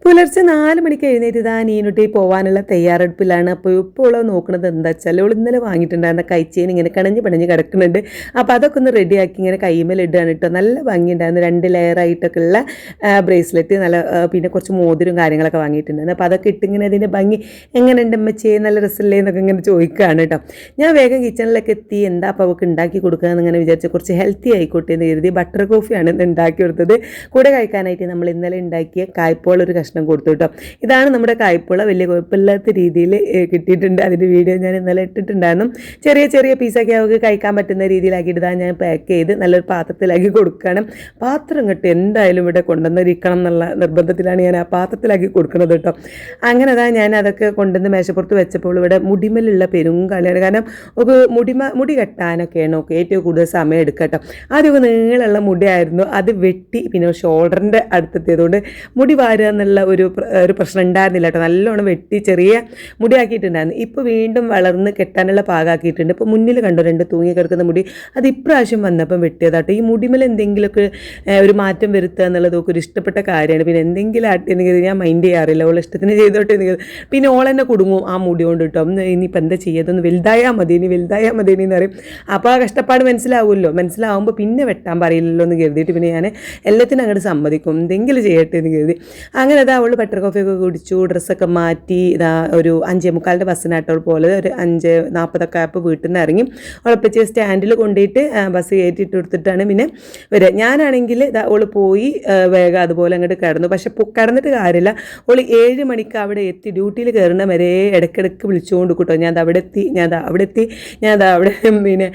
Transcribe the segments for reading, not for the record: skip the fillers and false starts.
പുലർച്ചെ 4 മണിക്ക് എഴുന്നേറ്റ് ഇതാ നീനുട്ടി പോകാനുള്ള തയ്യാറെടുപ്പിലാണ്. അപ്പോൾ ഇപ്പോൾ ഉള്ളത് നോക്കുന്നത് എന്താ വെച്ചാൽ അവൾ ഇന്നലെ വാങ്ങിയിട്ടുണ്ടായിരുന്ന കൈച്ചേൻ ഇങ്ങനെ കണഞ്ഞ് പണഞ്ഞ് കിടക്കുന്നുണ്ട്. അപ്പോൾ അതൊക്കെ ഒന്ന് റെഡിയാക്കി ഇങ്ങനെ കൈമേൽ ഇടുകയാണ് കേട്ടോ. നല്ല ഭംഗിയുണ്ടായിരുന്നു, 2 ലെയറായിട്ടൊക്കെ ഉള്ള ബ്രേസ്ലെറ്റ്, നല്ല പിന്നെ കുറച്ച് മോതിരും കാര്യങ്ങളൊക്കെ വാങ്ങിയിട്ടുണ്ടായിരുന്നു. അപ്പോൾ അതൊക്കെ ഇട്ടിങ്ങനെ അതിൻ്റെ ഭംഗി എങ്ങനെയുണ്ട് അമ്മച്ചേ, നല്ല രസമല്ലേ എന്നൊക്കെ ഇങ്ങനെ ചോദിക്കുകയാണ് കേട്ടോ. ഞാൻ വേഗം കിച്ചണിലൊക്കെ എത്തി. എന്താ അപ്പോൾ അവൾക്ക് ഉണ്ടാക്കി കൊടുക്കുക എന്നിങ്ങനെ വിചാരിച്ച് കുറച്ച് ഹെൽത്തി ആയിക്കോട്ടെ എന്ന് കരുതി ബട്ടർ കോഫിയാണ് ഇന്ന് ഉണ്ടാക്കി കൊടുത്തത്. കൂടെ കഴിക്കാനായിട്ട് നമ്മൾ ഇന്നലെ ഉണ്ടാക്കിയ കായ്പോൾ ഒരു കഷ്ണം കൊടുത്തു കേട്ടോ. ഇതാണ് നമ്മുടെ കായ്പോള, വലിയ കുഴപ്പമില്ലാത്ത രീതിയിൽ കിട്ടിയിട്ടുണ്ട്. അതിൻ്റെ വീഡിയോ ഞാൻ ഇന്നലെ ഇട്ടിട്ടുണ്ടായിരുന്നു. ചെറിയ ചെറിയ പീസൊക്കെ അവർക്ക് കഴിക്കാൻ പറ്റുന്ന രീതിയിലാക്കിയിട്ട് ഇതാ ഞാൻ പാക്ക് ചെയ്ത് നല്ലൊരു പാത്രത്തിലാക്കി കൊടുക്കണം. പാത്രം ഇങ്ങോട്ട് എന്തായാലും ഇവിടെ കൊണ്ടുവന്നിരിക്കണം എന്നുള്ള നിർബന്ധത്തിലാണ് ഞാൻ ആ പാത്രത്തിലാക്കി കൊടുക്കുന്നത് കേട്ടോ. അങ്ങനെ അതാ ഞാൻ അതൊക്കെ കൊണ്ടുവന്ന് മേശപ്പുറത്ത് വെച്ചപ്പോൾ ഇവിടെ മുടിമലുള്ള പെരുങ്കാലിയാണ്. കാരണം ഒരു മുടി കെട്ടാനൊക്കെയാണ് ഒക്കെ ഏറ്റവും കൂടുതൽ സമയം എടുക്കുക കേട്ടോ. ആദ്യമൊക്കെ നീളമുള്ള മുടിയായിരുന്നു, അത് വെട്ടി പിന്നെ ഷോൾഡറിൻ്റെ അടുത്തെത്തിയതുകൊണ്ട് മുടി വാരുക എന്നുള്ള ഒരു പ്രശ്നം ഉണ്ടായിരുന്നില്ല കേട്ടോ. നല്ലോണം വെട്ടി ചെറിയ മുടിയാക്കിയിട്ടുണ്ടായിരുന്നു. ഇപ്പോൾ വീണ്ടും വളർന്ന് കെട്ടാനുള്ള പാകാക്കിയിട്ടുണ്ട്. ഇപ്പോൾ മുന്നിൽ കണ്ടോ 2 തൂങ്ങി കിടക്കുന്ന മുടി, അത് ഇപ്രാവശ്യം വന്നപ്പം വെട്ടിയതാട്ടോ. ഈ മുടിമേൽ എന്തെങ്കിലുമൊക്കെ ഒരു മാറ്റം വരുത്തുക എന്നുള്ളത് ഒക്കെ ഒരു ഇഷ്ടപ്പെട്ട കാര്യമാണ്. പിന്നെ എന്തെങ്കിലും ആട്ടെന്നെങ്കിൽ ഞാൻ മൈൻഡ് ചെയ്യാറില്ല, ഓളെ ഇഷ്ടത്തിന് ചെയ്തോട്ടെ എന്നെങ്കിൽ. പിന്നെ ഓളെന്നെ കുടുങ്ങും ആ മുടി കൊണ്ട് കേട്ടോ. ഇനിയിപ്പോൾ എന്താ ചെയ്യാതൊന്ന് വലുതായാൽ മതി, ഇനി വലുതായാൽ മതി എന്ന് പറയും. അപ്പോൾ ആ കഷ്ടപ്പാട് മനസ്സിലാവുമല്ലോ. മനസ്സിലാവുമ്പോൾ പിന്നെ വെട്ടാൻ പറയില്ലല്ലോ എന്ന് കരുതിയിട്ട് പിന്നെ ഞാൻ എല്ലാത്തിനും അങ്ങോട്ട് സമ്മതിക്കും, എന്തെങ്കിലും ചെയ്യട്ടെ എന്ന് കരുതി. അങ്ങനെ ഇതാ അവൾ ബട്ടർ കോഫിയൊക്കെ കുടിച്ചു, ഡ്രസ്സൊക്കെ മാറ്റി ഇതാ ഒരു 5:45 ബസ്സിനാട്ടോൾ പോലെ ഒരു 5:40 ആയപ്പോൾ വീട്ടിൽ നിന്ന് ഇറങ്ങി. ഉളപ്പിച്ച് സ്റ്റാൻഡിൽ കൊണ്ടുപോയിട്ട് ബസ് കയറ്റിയിട്ട് കൊടുത്തിട്ടാണ് പിന്നെ വരിക. ഞാനാണെങ്കിൽ ഇതാ അവൾ പോയി വേഗം അതുപോലെ അങ്ങോട്ട് കിടന്നു. പക്ഷെ കിടന്നിട്ട് കാര്യമില്ല, അവൾ 7 മണിക്ക് അവിടെ എത്തി. ഡ്യൂട്ടിയിൽ കയറുന്ന വരെ ഇടയ്ക്കിടയ്ക്ക് വിളിച്ചുകൊണ്ട് കൂട്ടോ, ഞാൻ അവിടെ എത്തി, ഞാൻ അവിടെ പിന്നെ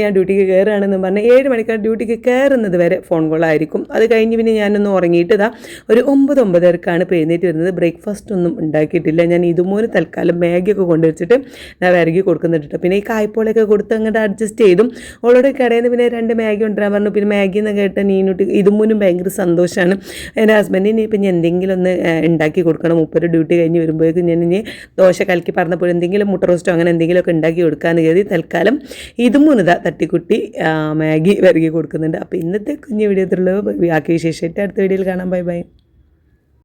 ഞാൻ ഡ്യൂട്ടിക്ക് കയറുകയാണെന്ന് പറഞ്ഞാൽ 7 മണിക്കാണ് ഡ്യൂട്ടിക്ക് കയറുന്നത് വരെ ഫോൺ കോളായിരിക്കും. അത് കഴിഞ്ഞ് പിന്നെ ഞാനൊന്ന് ഉറങ്ങിയിട്ട് ഇതാ ഒരു 9-9:30ക്കാണ് എഴുന്നേറ്റ് വരുന്നത്. ബ്രേക്ക്ഫാസ്റ്റ് ഒന്നും ഉണ്ടാക്കിയിട്ടില്ല. ഞാൻ ഇതുപോലെ തൽക്കാലം മാഗിയൊക്കെ കൊണ്ടുവച്ചിട്ട് ഞാൻ വിരകി കൊടുക്കുന്നുണ്ട്. പിന്നെ ഈ കായ്പോളൊക്കെ കൊടുത്ത് അങ്ങോട്ട് അഡ്ജസ്റ്റ് ചെയ്തും. അവളോട് കടയിൽ നിന്ന് പിന്നെ 2 മാഗി കൊണ്ടുവരാൻ പറഞ്ഞു. പിന്നെ മാഗി എന്ന് കേട്ട നീനുട്ടി ഇതുമൂന്നും ഭയങ്കര സന്തോഷമാണ്. എൻ്റെ ഹസ്ബൻഡിന് ഇപ്പം ഞാൻ എന്തെങ്കിലും ഒന്ന് ഉണ്ടാക്കി കൊടുക്കണം. 30 ഡ്യൂട്ടി കഴിഞ്ഞ് വരുമ്പോഴേക്കും ഞാൻ ഇനി ദോശ കലക്കി പറഞ്ഞപ്പോൾ എന്തെങ്കിലും മുട്ട റോസ്റ്റോ അങ്ങനെ എന്തെങ്കിലുമൊക്കെ ഉണ്ടാക്കി കൊടുക്കാമെന്ന് കരുതി തൽക്കാലം ഇതുമൂന്നിതാ തട്ടിക്കുട്ടി മാഗി വിരകി കൊടുക്കുന്നുണ്ട്. അപ്പോൾ ഇന്നത്തെ കുഞ്ഞു വീഡിയോ ബാക്കി വിശേഷമായിട്ട് അടുത്ത വീഡിയോയിൽ കാണാം. Bye bye.